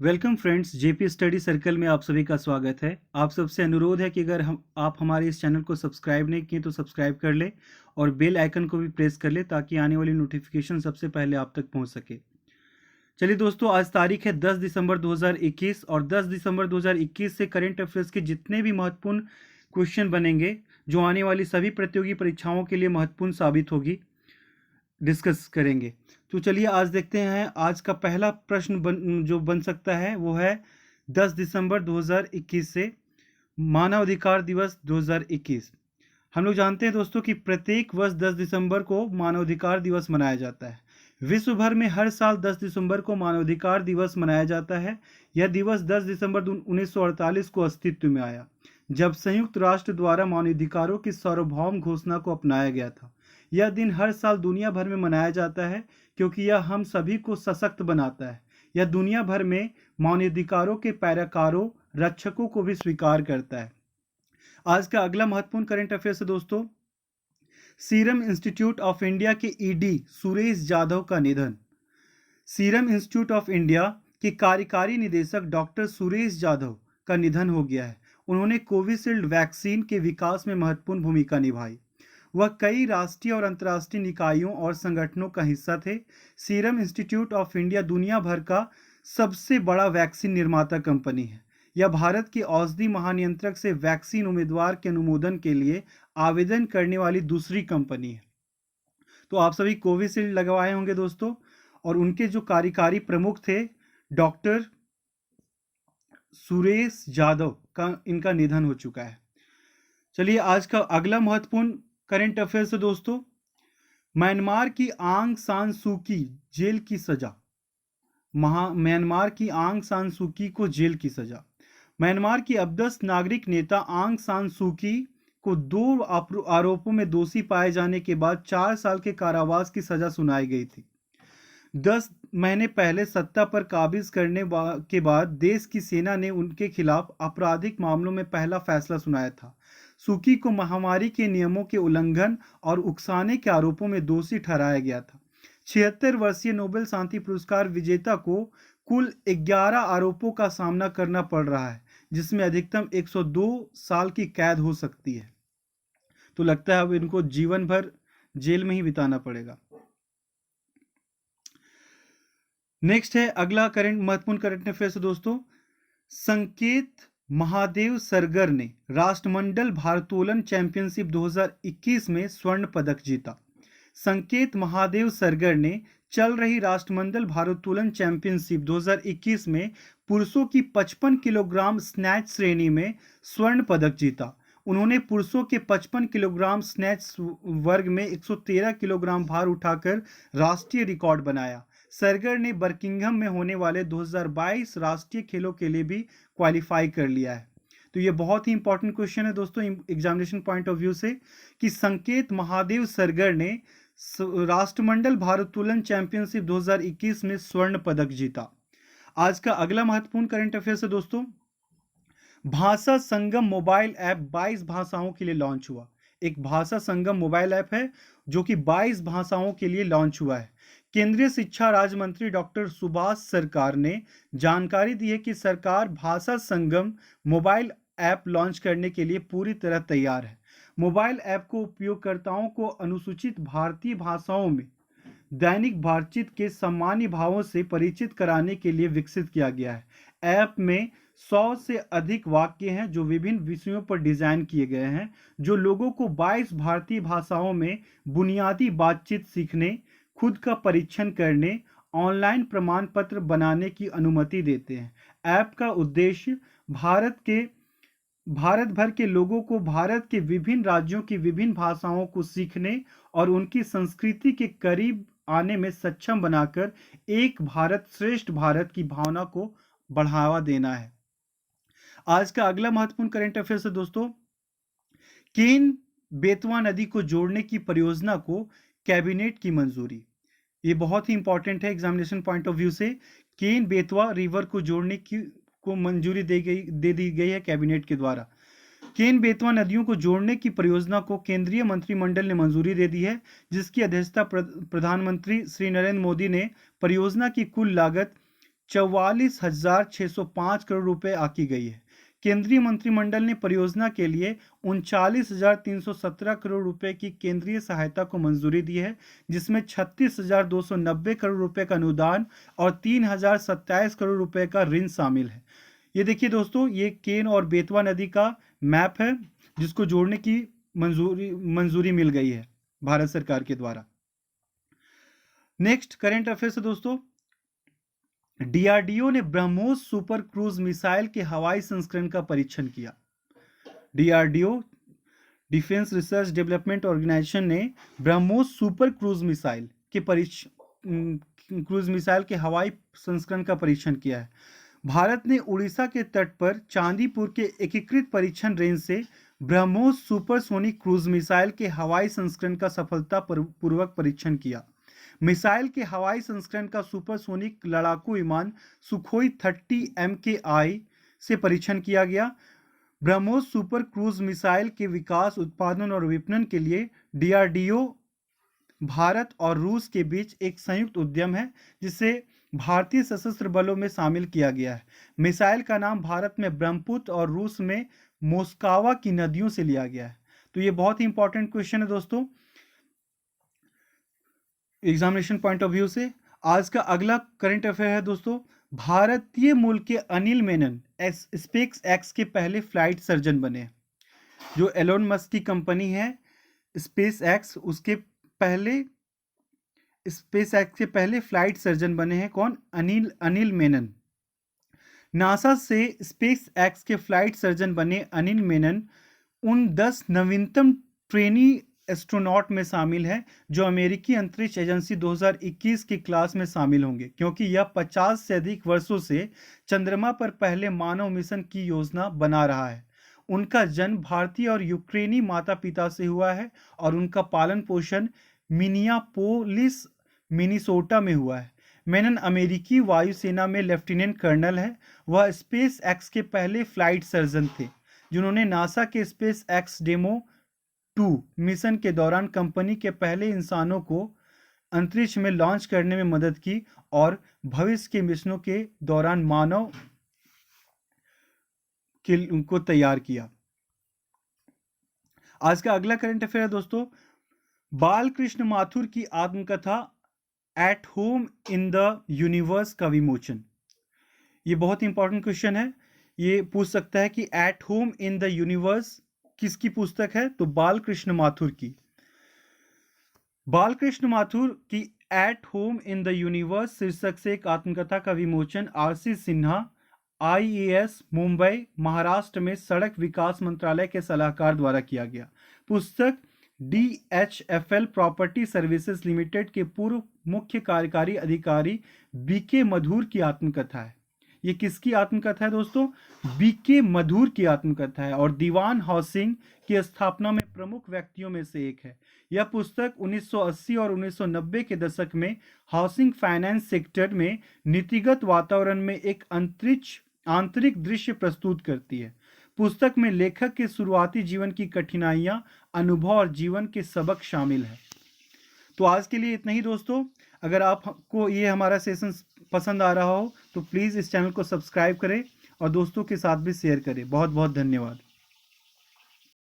Welcome friends, JP study circle में आप सभी का स्वागत है। आप सबसे अनुरोध है कि अगर आप हमारे इस चैनल को सब्सक्राइब नहीं किए तो सब्सक्राइब कर ले और बेल आइकन को भी प्रेस कर ले ताकि आने वाली नोटिफिकेशन सबसे पहले आप तक पहुंच सके। चलिए दोस्तों, आज तारीख है 10 दिसंबर 2021 और 10 दिसंबर 2021 से करंट अफेयर्स के जितने भी महत्वपूर्ण क्वेश्चन बनेंगे जो आने वाली सभी प्रतियोगी परीक्षाओं के लिए महत्वपूर्ण साबित होगी, डिस्कस करेंगे। तो चलिए आज देखते हैं। आज का पहला प्रश्न जो बन सकता है वो है 10 दिसंबर 2021 से मानवाधिकार दिवस 2021। हम लोग जानते हैं दोस्तों कि प्रत्येक वर्ष 10 दिसंबर को मानवाधिकार दिवस मनाया जाता है। विश्व भर में हर साल 10 दिसंबर को मानवाधिकार दिवस मनाया जाता है। यह दिवस 10 दिसंबर 1948 को अस्तित्व में आया, जब संयुक्त राष्ट्र द्वारा मानवाधिकारों की सार्वभौम घोषणा को अपनाया गया था। यह दिन हर साल दुनिया भर में मनाया जाता है क्योंकि यह हम सभी को सशक्त बनाता है। यह दुनिया भर में मानवाधिकारों के पैराकारों, रक्षकों को भी स्वीकार करता है। आज का अगला महत्वपूर्ण करंट अफेयर्स है दोस्तों, सीरम इंस्टीट्यूट ऑफ इंडिया के ईडी सुरेश जाधव का निधन। सीरम इंस्टीट्यूट ऑफ इंडिया के कार्यकारी निदेशक डॉक्टर सुरेश जाधव का निधन हो गया है। उन्होंने कोविशील्ड वैक्सीन के विकास में महत्वपूर्ण भूमिका निभाई। वह कई राष्ट्रीय और अंतर्राष्ट्रीय निकायों और संगठनों का हिस्सा थे। सीरम इंस्टीट्यूट ऑफ इंडिया दुनिया भर का सबसे बड़ा वैक्सीन निर्माता कंपनी है। यह भारत के औषधि महानियंत्रक से वैक्सीन उम्मीदवार के अनुमोदन के लिए आवेदन करने वाली दूसरी कंपनी है। तो आप सभी कोविशील्ड लगवाए होंगे दोस्तों, और उनके जो कार्यकारी प्रमुख थे डॉक्टर सुरेश जाधव का इनका निधन हो चुका है। चलिए आज का अगला महत्वपूर्ण करंट अफेयर्स है दोस्तों, म्यांमार की आंग सान सू की जेल की सजा। म्यांमार की आंग सान सू की को जेल की सजा। म्यांमार की अब्दस नागरिक नेता आंग सान सू की को 2 आरोपों में दोषी पाए जाने के बाद 4 साल के कारावास की सजा सुनाई गई थी। 10 महीने पहले सत्ता पर काबिज करने के बाद देश की सेना ने उनके खिलाफ आपराधिक मामलों में पहला फैसला सुनाया था। सूकी को महामारी के नियमों के उल्लंघन और उकसाने के आरोपों में दोषी ठहराया गया था। 76 वर्षीय नोबेल शांति पुरस्कार विजेता को कुल 11 आरोपों का सामना करना पड़ रहा है, जिसमें अधिकतम 102 साल की कैद हो सकती है। तो लगता है अब इनको जीवन भर जेल में ही बिताना पड़ेगा। नेक्स्ट है अगला महत्वपूर्ण करंट अफेयर्स दोस्तों, संकेत महादेव सरगर ने राष्ट्रमंडल भारोत्तोलन चैंपियनशिप 2021 में स्वर्ण पदक जीता। संकेत महादेव सरगर ने चल रही राष्ट्रमंडल भारोत्तोलन चैंपियनशिप 2021 में पुरुषों की 55 किलोग्राम स्नैच श्रेणी में स्वर्ण पदक जीता। उन्होंने पुरुषों के 55 किलोग्राम स्नैच वर्ग में 113 किलोग्राम भार उठाकर राष्ट्रीय रिकॉर्ड बनाया। सरगर ने बर्किंघम में होने वाले 2022 राष्ट्रीय खेलों के लिए भी क्वालिफाई कर लिया है। तो ये बहुत ही इंपॉर्टेंट क्वेश्चन है दोस्तों एग्जामिनेशन पॉइंट ऑफ व्यू से, कि संकेत महादेव सरगर ने राष्ट्रमंडल भारोत्तोलन चैंपियनशिप 2021 में स्वर्ण पदक जीता। आज का अगला महत्वपूर्ण करंट अफेयर्स है दोस्तों, भाषा संगम मोबाइल ऐप 22 भाषाओं के लिए लॉन्च हुआ। एक भाषा संगम मोबाइल ऐप है जो कि 22 भाषाओं के लिए लॉन्च हुआ है। केंद्रीय शिक्षा राज्य मंत्री डॉक्टर सुभाष सरकार ने जानकारी दी है कि सरकार भाषा संगम मोबाइल ऐप लॉन्च करने के लिए पूरी तरह तैयार है। मोबाइल ऐप को उपयोगकर्ताओं को अनुसूचित भारतीय भाषाओं में दैनिक बातचीत के सामान्य भावों से परिचित कराने के लिए विकसित किया गया है। ऐप में 100 से अधिक वाक्य हैं जो विभिन्न विषयों पर डिजाइन किए गए हैं, जो लोगों को 22 भारतीय भाषाओं में बुनियादी बातचीत सीखने, खुद का परीक्षण करने, ऑनलाइन प्रमाण पत्र बनाने की अनुमति देते हैं। ऐप का उद्देश्य भारत भर के लोगों को भारत के विभिन्न राज्यों की विभिन्न भाषाओं को सीखने और उनकी संस्कृति के करीब आने में सक्षम बनाकर एक भारत श्रेष्ठ भारत की भावना को बढ़ावा देना है। आज का अगला महत्वपूर्ण करंट अफेयर्स है दोस्तों, केन बेतवा नदी को जोड़ने की परियोजना को कैबिनेट की मंजूरी। ये बहुत ही इंपॉर्टेंट है एग्जामिनेशन पॉइंट ऑफ व्यू से। केन बेतवा रिवर को जोड़ने को मंजूरी दे दी गई है कैबिनेट के द्वारा। केन बेतवा नदियों को जोड़ने की परियोजना को केंद्रीय मंत्रिमंडल ने मंजूरी दे दी है, जिसकी अध्यक्षता प्रधानमंत्री श्री नरेंद्र मोदी ने। परियोजना की कुल लागत 44,605 करोड़ रुपए आकी गई है। केंद्रीय मंत्रिमंडल ने परियोजना के लिए 39,317 करोड़ रुपए की केंद्रीय सहायता को मंजूरी दी है, जिसमें 36,290 करोड़ रुपए का अनुदान और 3,027 करोड़ रुपए का ऋण शामिल है। ये देखिए दोस्तों, ये केन और बेतवा नदी का मैप है जिसको जोड़ने की मंजूरी मिल गई है भारत सरकार के द्वारा। नेक्स्ट करंट अफेयर्स है दोस्तों, डीआरडीओ ने ब्रह्मोस सुपर क्रूज मिसाइल के हवाई संस्करण का परीक्षण किया। DRDO defence research development organisation ने ब्रह्मोस सुपर क्रूज मिसाइल के हवाई संस्करण का परीक्षण किया है। भारत ने उड़ीसा के तट पर चांदीपुर के एकीकृत परीक्षण रेंज से ब्रह्मोस सुपरसोनिक क्रूज मिसाइल के हवाई संस्करण का सफलतापूर्वक परीक्षण किया। मिसाइल के हवाई संस्करण का सुपरसोनिक लड़ाकू विमान सुखोई 30 MKI से परीक्षण किया गया। ब्रह्मोस सुपर क्रूज मिसाइल के विकास, उत्पादन और विपणन के लिए डीआरडीओ भारत और रूस के बीच एक संयुक्त उद्यम है, जिसे भारतीय सशस्त्र बलों में शामिल किया गया है। मिसाइल का नाम भारत में ब्रह्मपुत्र और रूस में मोस्कावा की नदियों से लिया गया है। तो ये बहुत ही इंपॉर्टेंट क्वेश्चन है दोस्तों एग्जामिनेशन पॉइंट ऑफ व्यू से। आज का अगला करंट अफेयर है दोस्तों, भारतीय मूल के अनिल मेनन स्पेस एक्स के पहले फ्लाइट सर्जन बने। जो एलोन मस्क की कंपनी है स्पेस एक्स, उसके पहले स्पेस एक्स के पहले फ्लाइट सर्जन बने हैं कौन? अनिल मेनन। नासा से स्पेस एक्स के फ्लाइट सर्जन बने अनिल मेनन उन 10 नवीनतम ट्रेनी एस्ट्रोनॉट में शामिल है जो अमेरिकी अंतरिक्ष एजेंसी 2021 की क्लास में शामिल होंगे, क्योंकि यह 50 से अधिक वर्षों से चंद्रमा पर पहले मानव मिशन की योजना बना रहा है। उनका जन्म भारतीय और यूक्रेनी माता पिता से हुआ है और उनका पालन पोषण मिनियापोलिस मिनीसोटा में हुआ है। मेनन अमेरिकी वायुसेना में लेफ्टिनेंट कर्नल है। वह स्पेस एक्स के पहले फ्लाइट सर्जन थे जिन्होंने नासा के स्पेस एक्स डेमो 2 मिशन के दौरान कंपनी के पहले इंसानों को अंतरिक्ष में लॉन्च करने में मदद की और भविष्य के मिशनों के दौरान मानव को तैयार किया। आज का अगला करंट अफेयर है दोस्तों, बालकृष्ण माथुर की आत्मकथा at home in the universe का विमोचन। ये बहुत इंपॉर्टेंट क्वेश्चन है। ये पूछ सकता है कि at home in the universe किसकी पुस्तक है? तो बालकृष्ण माथुर की। बालकृष्ण माथुर की at home in the universe शीर्षक से एक आत्मकथा का विमोचन RC सिन्हा IAS मुंबई महाराष्ट्र में सड़क विकास मंत्रालय के सलाहकार द्वारा किया गया। पुस्तक DHFL प्रॉपर्टी सर्विसेज लिमिटेड के पूर्व मुख्य कार्यकारी अधिकारी BK मधुर की आत्मकथा है। ये किसकी आत्मकथा है दोस्तों? BK मधुर की आत्मकथा है और दीवान हाउसिंग की स्थापना में प्रमुख व्यक्तियों में से एक है। यह पुस्तक 1980 और 1990 के दशक में हाउसिंग फाइनेंस सेक्टर में नीतिगत वातावरण में एक आंतरिक दृश्य प्रस्तुत करती है। पुस्तक में लेखक के शुरुआती जीवन की कठिनाइयां, अनुभव और जीवन के सबक शामिल है। तो आज के लिए इतना ही दोस्तों। अगर आपको ये हमारा सेशन पसंद आ रहा हो तो प्लीज़ इस चैनल को सब्सक्राइब करें और दोस्तों के साथ भी शेयर करें। बहुत बहुत धन्यवाद।